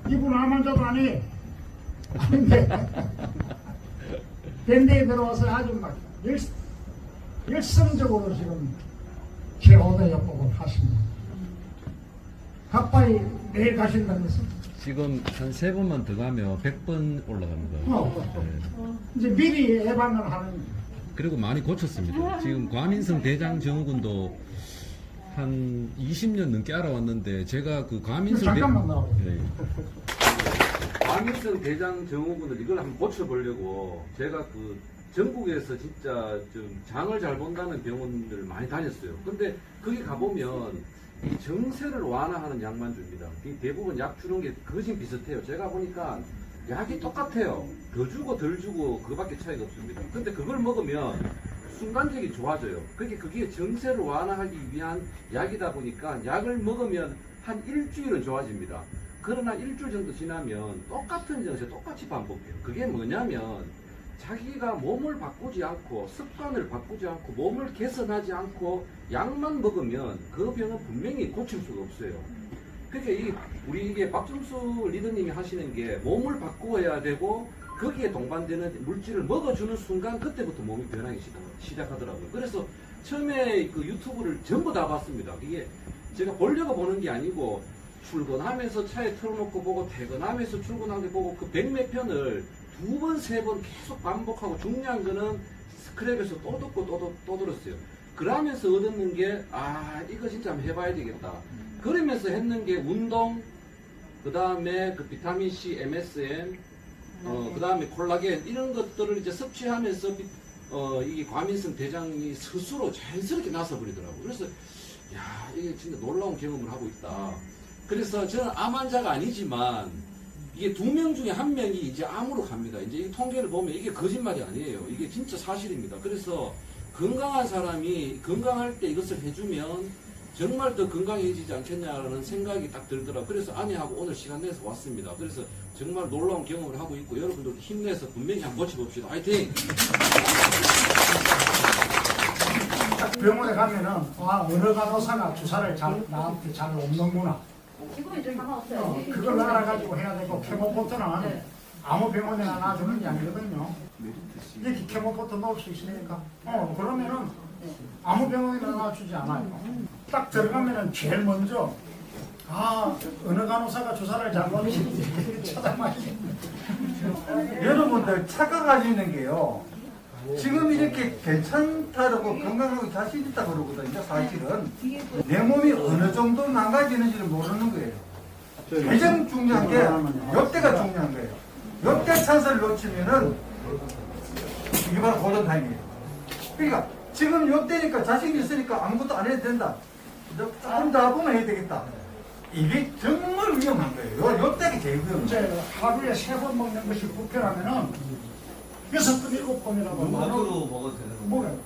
이분 암환자도 아니에요. 근데 밴드에 들어와서 아주 막 열성적으로 지금 제5대 역법을 하십니다. 가까이 내일 가신다면서? 지금 한 3번만 더 가면 100번 올라갑니다. 네. 이제 미리 예방을 하는. 그리고 많이 고쳤습니다. 지금 과민성 대장 증후군도 한 20년 넘게 알아왔는데 제가 그 잠깐만 나와요. 네. 과민성 대장 증후군을 이걸 한번 고쳐보려고 제가 그 전국에서 진짜 좀 장을 잘 본다는 병원들 많이 다녔어요. 근데 거기 가보면 이 정세를 완화하는 약만 줍니다. 이 대부분 약 주는 게 거진 비슷해요. 제가 보니까 약이 똑같아요. 더 주고 덜 주고 그거밖에 차이가 없습니다. 근데 그걸 먹으면 순간적이 좋아져요. 그게 정세를 완화하기 위한 약이다 보니까 약을 먹으면 한 일주일은 좋아집니다. 그러나 일주일 정도 지나면 똑같은 정세 똑같이 반복해요. 그게 뭐냐면 자기가 몸을 바꾸지 않고 습관을 바꾸지 않고 몸을 개선하지 않고 약만 먹으면 그 병은 분명히 고칠 수가 없어요. 그러니까 우리 이게 박정수 리더님이 하시는 게 몸을 바꾸어야 되고 거기에 동반되는 물질을 먹어주는 순간 그때부터 몸이 변하기 시작하더라고요. 그래서 처음에 그 유튜브를 전부 다 봤습니다. 이게 제가 보려고 보는 게 아니고 출근하면서 차에 틀어놓고 보고 퇴근하면서 출근한 게 보고 그 100몇 편을 2번, 3번 계속 반복하고 중요한 거는 스크랩에서 또 듣고 또 들었어요. 그러면서 얻는 게 이거 진짜 한번 해봐야 되겠다. 그러면서 했는 게 운동, 그 다음에 그 비타민C, MSM, 그 다음에 콜라겐 이런 것들을 이제 섭취하면서 이게 과민성 대장이 스스로 자연스럽게 나서버리더라고요. 그래서 이게 진짜 놀라운 경험을 하고 있다. 그래서 저는 암 환자가 아니지만 이게 2명 중에 1명이 이제 암으로 갑니다. 이제 이 통계를 보면 이게 거짓말이 아니에요. 이게 진짜 사실입니다. 그래서 건강한 사람이 건강할 때 이것을 해주면 정말 더 건강해지지 않겠냐라는 생각이 딱 들더라고요. 그래서 아내하고 오늘 시간 내서 왔습니다. 그래서 정말 놀라운 경험을 하고 있고 여러분들 힘내서 분명히 한번 고쳐봅시다. 화이팅! 병원에 가면은 어느 간호사가 주사를 나한테 잘 없는구나. 지금 이제 상관없어요. 그걸 알아가지고 해야 되고 케모포트는 아무 병원에나 놔주는 게 아니거든요. 이렇게 케모포트 넣을 수 있으니까 그러면은 아무 병원에나 놔주지 않아요. 딱 들어가면은 제일 먼저 어느 간호사가 주사를 잘 놓는지 찾아봐야지. 여러분들 착각하시는 게요. 지금 이렇게 괜찮다고 건강하고 자신 있다 그러거든요. 사실은 내 몸이 어느 정도 망가지는지를 모르는 거예요. 가장 중요한 게 역대가 중요한 거예요. 역대 찬스를 놓치면은 이게 바로 골든 타임이에요. 그러니까 지금 역대니까 자신이 있으니까 아무것도 안 해도 된다. 조금 더 보면 해야 되겠다. 이게 정말 위험한 거예요. 역대가 제일 위험해요. 이제 하루에 3번 먹는 것이 불편하면은 6번, 7번이라고. 막으로 먹어도 되는 건가요? 뭐래요?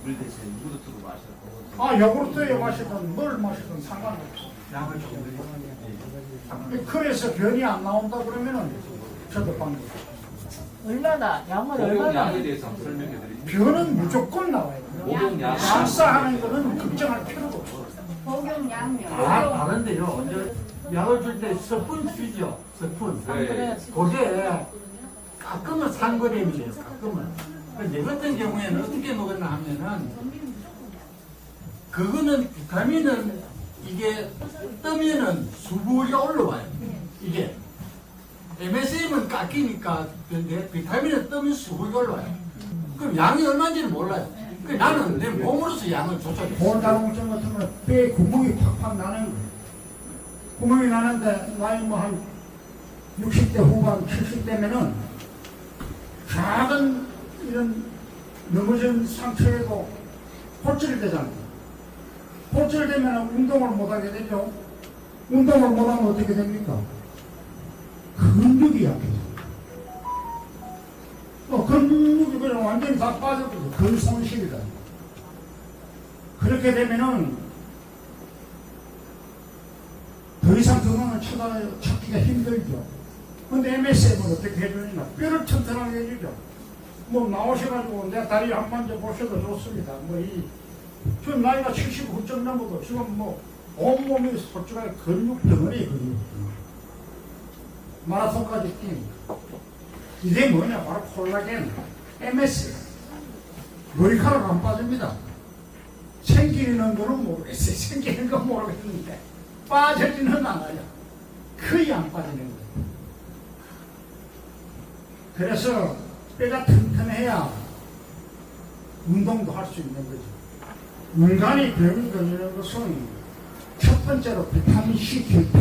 물 대신 요구르트로 마셔도 요구르트에 마시든 뭘 마시든 상관없어. 약을 조금 그래서 변이 안 나온다 그러면은 저도 방금 얼마나 양을 복용 얼마나 약에 대해서 한번 설명해 드리죠. 변은 무조건 나와요. 복용 약. 식사하는 거는 걱정할 필요도 없어. 복용 양료. 다른데요. 이제 약을 줄 때 스푼 주죠. 스푼. 네. 그게 가끔은 상거래입니다. 가끔은. 내 같은 경우에는 어떻게 먹었나 하면은 그거는 비타민은 이게 뜨면은 수분이 올라와요. 이게 MSM은 깎이니까 근데 비타민은 뜨면 수분이 올라와요. 그럼 양이 얼마인지는 몰라요. 나는 내 몸으로서 양을 조절해. 보온다공증 같은 건 뼈에 구멍이 팍팍 나는 거예요. 구멍이 나는데 나이 뭐 한 60대 후반 70대면은 작은 이런 넘어진 상처에도 홀질이 되잖아요. 홀질되면 운동을 못하게 되죠. 운동을 못하면 어떻게 됩니까? 근육이 약해져요. 근육이 그냥 완전히 다 빠져버려요. 근손실이다. 그렇게 되면은 더 이상 건강을 찾기가 힘들죠. 근데 MSM은 어떻게 해주느냐? 뼈를 튼튼하게 해주죠. 뭐 나오셔가지고 내 다리 한 만져 보셔도 좋습니다. 저 나이가 79점 넘어도 지금 온몸이 솔직하게 근육 덩어리 근육. 마라톤까지 뛴 이게 뭐냐? 바로 콜라겐, MS. 머리카락 안 빠집니다. 생기는 거는 모르겠어요. 생기는 건 모르겠는데 빠지지는 않아요. 거의 안 빠지는 거예요. 그래서 뼈가 튼튼해야 운동도 할 수 있는 거죠. 인간이 병이 걸리는 것은 첫 번째로 비타민C 결핍.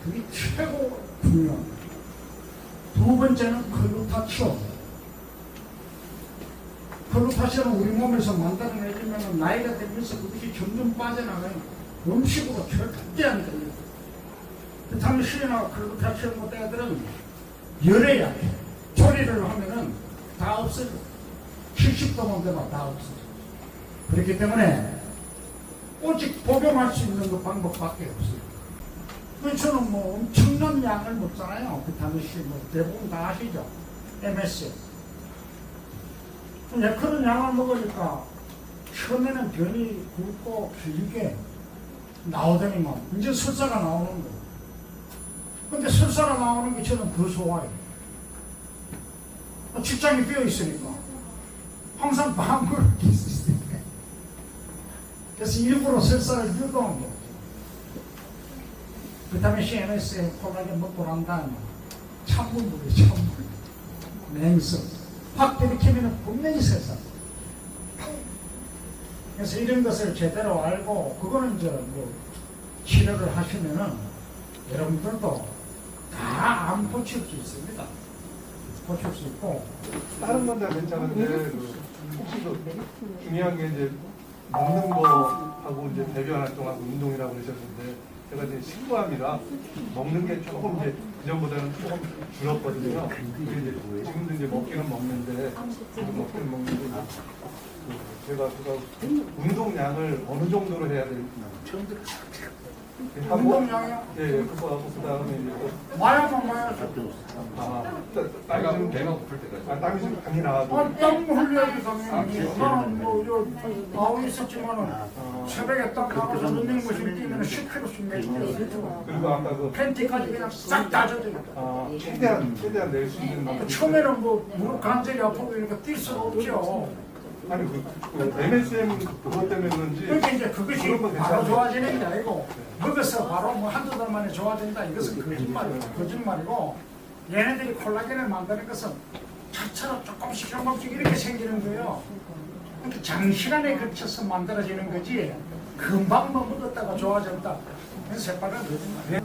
그게 최고 중요합니다. 두 번째는 글루타치온. 글루타치온은 우리 몸에서 만들어내지면 나이가 들면서 그것이 점점 빠져나가요. 음식으로 절대 안 돼요. 비타민C나 글루타치온 같은 애들은 열에 약해. 조리를 하면은 다 없어져. 70도만 되면 다 없어져. 그렇기 때문에 오직 복용할 수 있는 그 방법밖에 없어요. 그래서 저는 뭐 엄청난 양을 먹잖아요. 비타민C 뭐 대부분 다 아시죠? MS. 근데 그런 양을 먹으니까 처음에는 변이 굵고 길게 나오더니만 이제 설사가 나오는 거예요. 근데 설사가 나오는 게 저는 더 좋아요. 직장이 비어 있으니까 항상 방구를 낄 수 있으니까. 그래서 일부러 설사를 유도한 거예요. 비타민C, MS에 콜라겐 먹고 난 다음에 찬물물이에요. 찬물. 냉수. 확 들이키면 분명히 설사. 그래서 이런 것을 제대로 알고 그거는 이제 뭐 치료를 하시면은 여러분들도 다 안 고칠 수 있습니다. 고칠 수 있고. 다른 건 다 괜찮은데 혹시 중요한 게 이제 먹는 거하고 이제 대변 활동하고 운동이라고 그러셨는데 제가 이제 식구암이라 먹는 게 조금 이제 그전보다는 조금 줄었거든요. 그게 이제 지금도 이제 먹기는 먹는데 제가 운동량을 어느 정도로 해야 될지 운동량이요? 예, 그거하고 그 다음에 이제 또 마야만 마야죠. 땀이 좀 배가 고플 때까지. 땀이 좀 많이 나와도 땀 흘려야지 당연히. 나는 뭐 나오 있었지만은 새벽에 딱 나가서 런닝머신 뛰면 10km씩 내려요. 그리고 아까 그 팬티까지 그냥 싹 다 젖어요. 최대한 낼 수 있는 만큼 처음에는 뭐 무릎 관절이 아프고 이러니까 뛸 수가 없죠. 아니 그 MSM 그것 때문에 그런지 그러니까 이제 그것이 그런 거 바로 괜찮아요. 좋아지는 게 아니고 먹어서 바로 뭐 한두 달 만에 좋아진다 이것은 거짓말이에요. 거짓말이고 얘네들이 콜라겐을 만드는 것은 차차로 조금씩 이렇게 생기는 거예요. 그러니까 장시간에 걸쳐서 만들어지는 거지 금방 뭐 먹었다가 좋아졌다. 그래서 새빨간 거짓말이에요.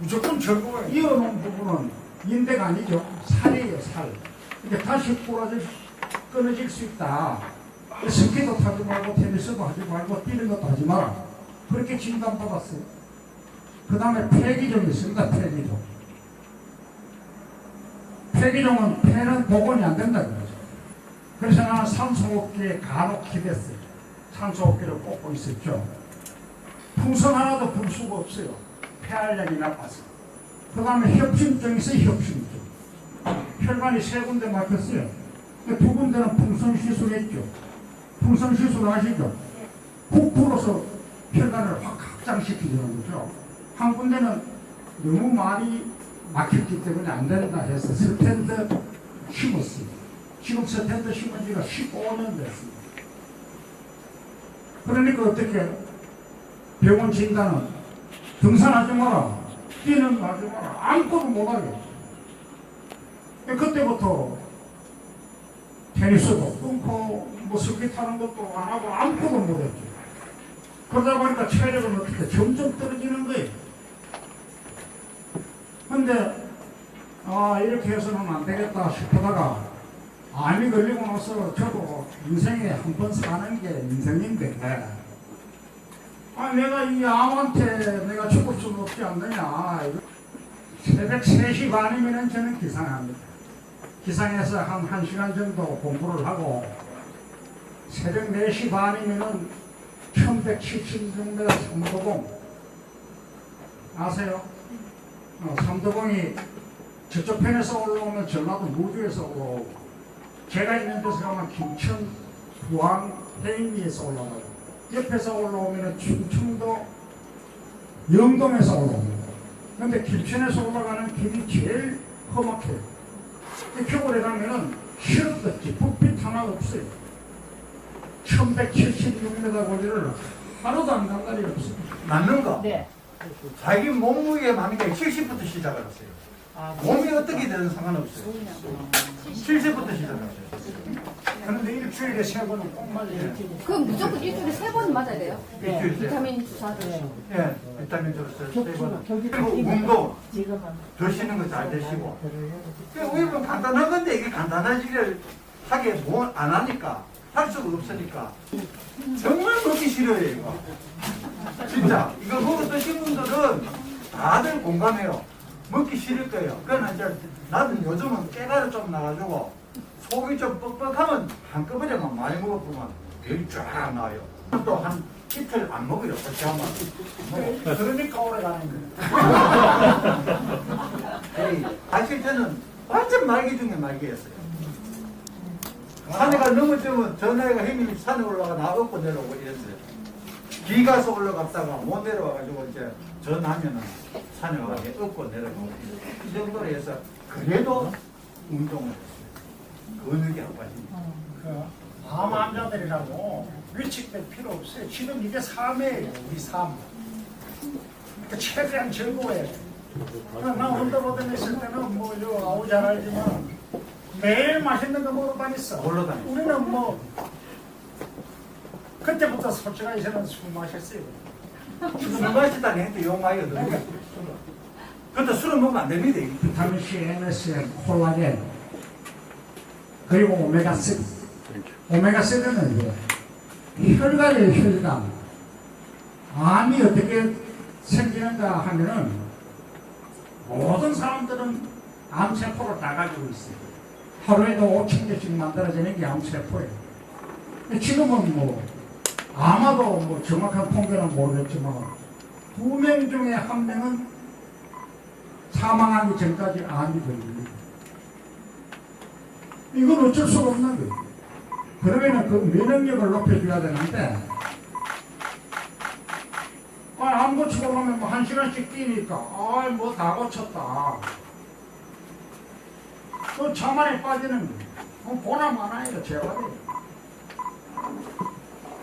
무조건 결국은 이어놓은 부분은 인대가 아니죠. 살이에요, 살. 이게 다시 끊어질 수 있다. 스키도 타지 말고 테니스도 하지 말고 뛰는 것도 하지 마라. 그렇게 진단받았어요. 그 다음에 폐기종이 있습니다. 폐기종. 폐기종은 폐는 복원이 안 된다는 거죠. 그래서 나는 산소호흡기에 간혹 기댔어요. 산소호흡기를 꽂고 있었죠. 풍선 하나도 불 수가 없어요. 폐활량이 나빠서. 그 다음에 협심증이 있어요. 협심증. 혈관이 세 군데 막혔어요. 두 군데는 풍선 시술했죠. 풍선 시술 아시죠? 훅 불어서 혈관을 확 확장시키는 거죠. 한 군데는 너무 많이 막혔기 때문에 안 된다 해서 스텐드 심었어요. 지금 스텐드 심은 지가 15년 됐습니다. 그러니까 어떻게 병원 진단은 등산하지 마라, 뛰는 거 하지 마라, 아무것도 못하게. 그때부터 테니스도 끊고 뭐 스키 타는 것도 안 하고 아무것도 못했죠. 그러다 보니까 체력은 어떻게 점점 떨어지는 거예요. 근데 이렇게 해서는 안 되겠다 싶다가 암이 걸리고 나서 저도 인생에 한 번 사는 게 인생인데 내가 이 암한테 내가 죽을 수는 없지 않느냐. 새벽 3시 반이면 저는 기상합니다. 기상해서 한 1시간 정도 공부를 하고 새벽 4시 반이면 1170m 삼도봉 아세요? 삼도봉이 저쪽 편에서 올라오면 전라도 무주에서 올라오고 제가 있는 데서 가면 김천, 부항, 해인리에서 올라가고 옆에서 올라오면 충청도 영동에서 올라옵니다. 근데 김천에서 올라가는 길이 제일 험악해요. 겨울에 가면은 시럽같이 불빛 하나 없어요. 1176m 거리를 하루도 안 간 날이 없어요. 맞는가? 네. 자기 몸무게 많으니까 70부터 시작을 했어요. 아, 몸이 어떻게 되든 상관없어요. 70부터 시작했어요. 그런데 일주일에 3번은 꼭 맞아요. 그럼 무조건 일주일에 3번 맞아야 돼요? 일주일에. 비타민 주사를. 예, 비타민 주스 세 번. 저기 그리고 운동 지금은 드시는 거 잘 드시고. 우리는 간단한 건데 이게 간단하지를 하게 뭐 안 하니까 할 수가 없으니까 정말 먹기 싫어요 이거. 진짜 이거 먹어 드신 분들은 다들 공감해요. 먹기 싫을 거예요. 그러나 이제 나는 요즘은 깨가루 좀 나가지고 속이 좀 뻑뻑하면 한꺼번에만 많이 먹어보면 열이 쫙 나요. 또 한 이틀 안 먹어요. 그렇게 하면. 그러니까 오래 가는 거예요. 사실 저는 완전 말기 중에 말기였어요. 산에가 넘어지면 전화가 형님이 산에 올라가 나 업고 내려오고 이랬어요. 기 가서 올라갔다가 못 내려와가지고 이제 전화하면은 산에 와서 업고 내려오고 이 정도로 해서 그래도 운동을 했어요. 근육이 안 빠집니다. 암 환자들이라고 위축될 필요 없어요. 지금 이게 삶이에요. 우리 삶. 그러니까 최대한 즐거워야 돼. 나 언더버든 있을 때는 뭐 아우 잘 알지만 매일 맛있는 거 먹으러 다녔어. 놀러 다녔어. 우리는 뭐 그때부터 솔직하게 저는 술 마셨어요. 술 마시다니 했는데 요 많이 얻어요. 근데 술은 먹으면 안 됩니다. 비타민 C, MSM, 콜라겐 그리고 오메가3. 오메가3는 혈관이에요. 혈관. 암이 어떻게 생기는가 하면은 모든 사람들은 암세포를 다 가지고 있어요. 하루에도 5,000개씩 만들어지는 게 암세포예요. 지금은 뭐 아마도 뭐 정확한 통계는 모르겠지만 2명 중에 1명은 사망하기 전까지 암이 걸립니다. 이건 어쩔 수가 없는 거예요. 그러면은 그 면역력을 높여줘야 되는데, 안 고치고 가면 뭐 1시간씩 뛰니까, 뭐 다 고쳤다. 또 자만에 빠지는 거예요. 보나 마나예요, 재활이에요.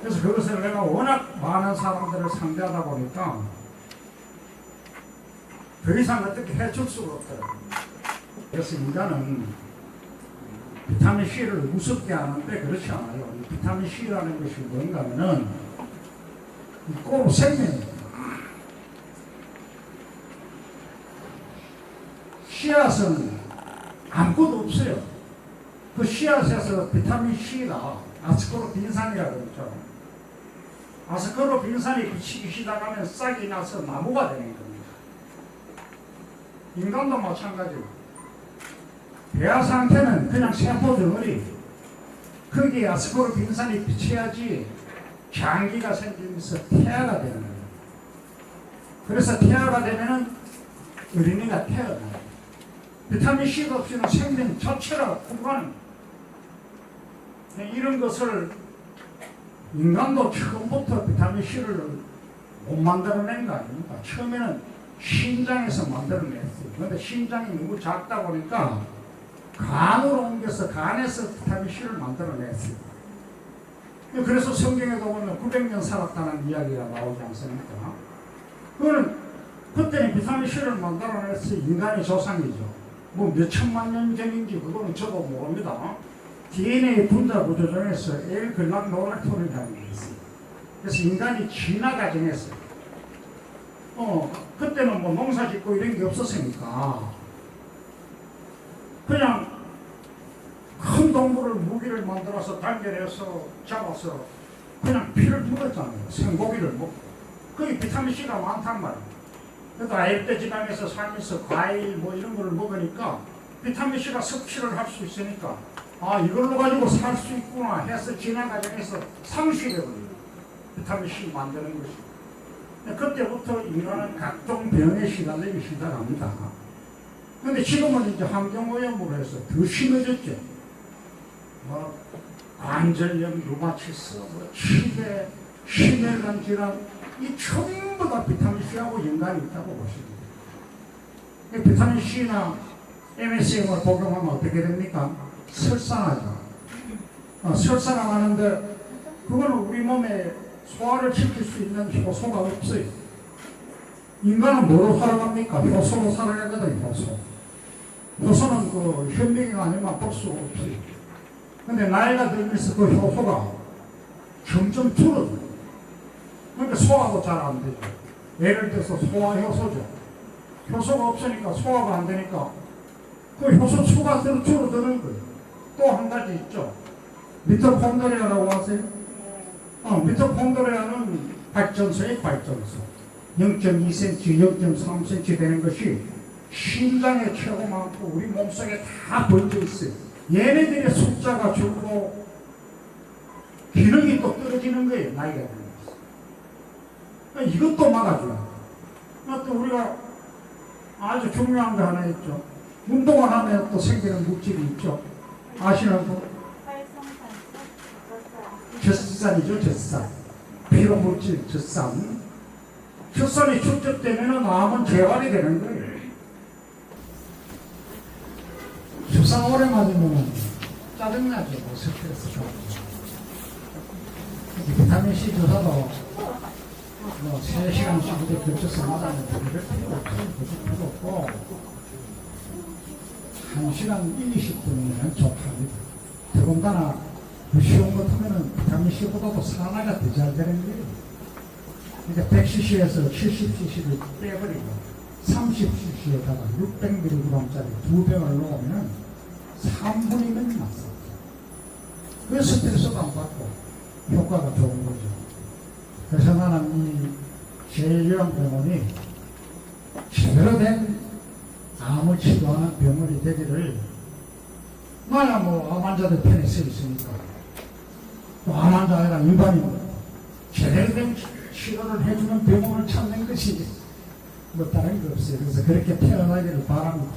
그래서 그것을 내가 워낙 많은 사람들을 상대하다 보니까, 더 이상 어떻게 해줄 수가 없더라고요. 그래서 인간은 비타민 C를 우습게 하는데 그렇지 않아요. 이 비타민 C라는 것이 뭔가 하면은 꼭 생명이에요. 씨앗은 아무것도 없어요. 그 씨앗에서 비타민 C가 아스코르빈산이라고 그러죠. 아스코르빈산이 붙이기 시작하면 싹이 나서 나무가 되는 겁니다. 인간도 마찬가지고 배아 상태는 그냥 세포 덩어리. 거기에 아스코르빈산이 비쳐야지 장기가 생기면서 태아가 되는 거예요. 그래서 태아가 되면은 어린이가 태어나요. 비타민 C가 없이는 생명 자체가 불가능. 이런 것을 인간도 처음부터 비타민 C를 못 만들어낸 거 아닙니까? 처음에는 심장에서 만들어냈어요. 그런데 심장이 너무 작다 보니까 간으로 옮겨서 간에서 비타민 C를 만들어냈어요. 그래서 성경에도 보면 900년 살았다는 이야기가 나오지 않습니까? 그거는 그때는 비타민 C를 만들어냈어요. 인간의 조상이죠. 뭐 몇천만 년 전인지 그거는 저도 모릅니다. DNA 분자 구조 중에서 L-글락노라토르라는 게 있어요. 그래서 인간이 진화 과정에서 그때는 뭐 농사 짓고 이런 게 없었으니까 그냥 큰 동물을 무기를 만들어서 단결해서 잡아서 그냥 피를 먹었잖아요. 생고기를 먹고. 그게 비타민 C가 많단 말이에요. 그래도 아열대 지방에서 살면서 과일 뭐 이런 걸 먹으니까 비타민 C가 섭취를 할 수 있으니까 이걸로 가지고 살 수 있구나 해서 진화 과정에서 상실해버려요. 비타민 C 만드는 것이. 그때부터 인간은 각종 병에 시달리기 시작합니다. 근데 지금은 이제 환경오염으로 해서 더 심해졌죠. 뭐 관절염, 루마티스, 뭐 치매, 심혈관 질환 이 전부 다 비타민 C하고 연관이 있다고 보시면 돼요. 비타민 C나 MSM을 복용하면 어떻게 됩니까? 설산하죠. 설산을 하는데 그거는 우리 몸에 소화를 시킬 수 있는 효소가 없어요. 인간은 뭐로 살아갑니까? 효소로 살아가거든요. 효소. 효소는 그 현미경 아니면 볼 수가 없어요. 근데 나이가 들면서 그 효소가 점점 줄어들어요. 그러니까 소화도 잘 안 되죠. 예를 들어서 소화효소죠. 효소가 없으니까 소화가 안 되니까 그 효소 수가 줄어드는 거예요. 또 한 가지 있죠. 미토콘드리아라고 하세요? 미토콘드리아는 발전소의 발전소. 0.2cm, 0.3cm 되는 것이 심장에 최고 많고 우리 몸속에 다 번져 있어요. 얘네들의 숫자가 줄고 기능이 또 떨어지는 거예요. 나이가 들면서. 이것도 막아줘요. 또 우리가 아주 중요한 거 하나 있죠. 운동을 하면 또 생기는 물질이 있죠. 아시는 분? 젖산이죠, 젖산. 피로 물질, 젖산. 젖산이 축적되면 암은 재활이 되는 거예요. 주사 오래 맞으면 짜증나죠, 스트레스가. 비타민C 주사도 3시간씩 걸쳐서 맞았는데 그럴 필요 없고 1시간 20분이면 좋답니다. 더군다나 쉬운 것 하면은 비타민C보다도 산화가 더 잘 되는 거예요. 그러니까 100cc에서 70cc를 빼버리고 30cc에다가 600mg짜리 2병을 넣으면 3분이면 맞습니다. 그 스트레스도 안 받고 효과가 좋은 거죠. 그래서 나는 이 제일요양병원이 제대로 된 암을 치료하는 병원이 되기를, 나야 뭐 암 환자들 편에 서 있으니까 또 암 환자 아니라 일반인들 제대로 된 치료를 해주는 병원을 찾는 것이 뭐 다른 거 없어요. 그래서 그렇게 태어나기를 바랍니다.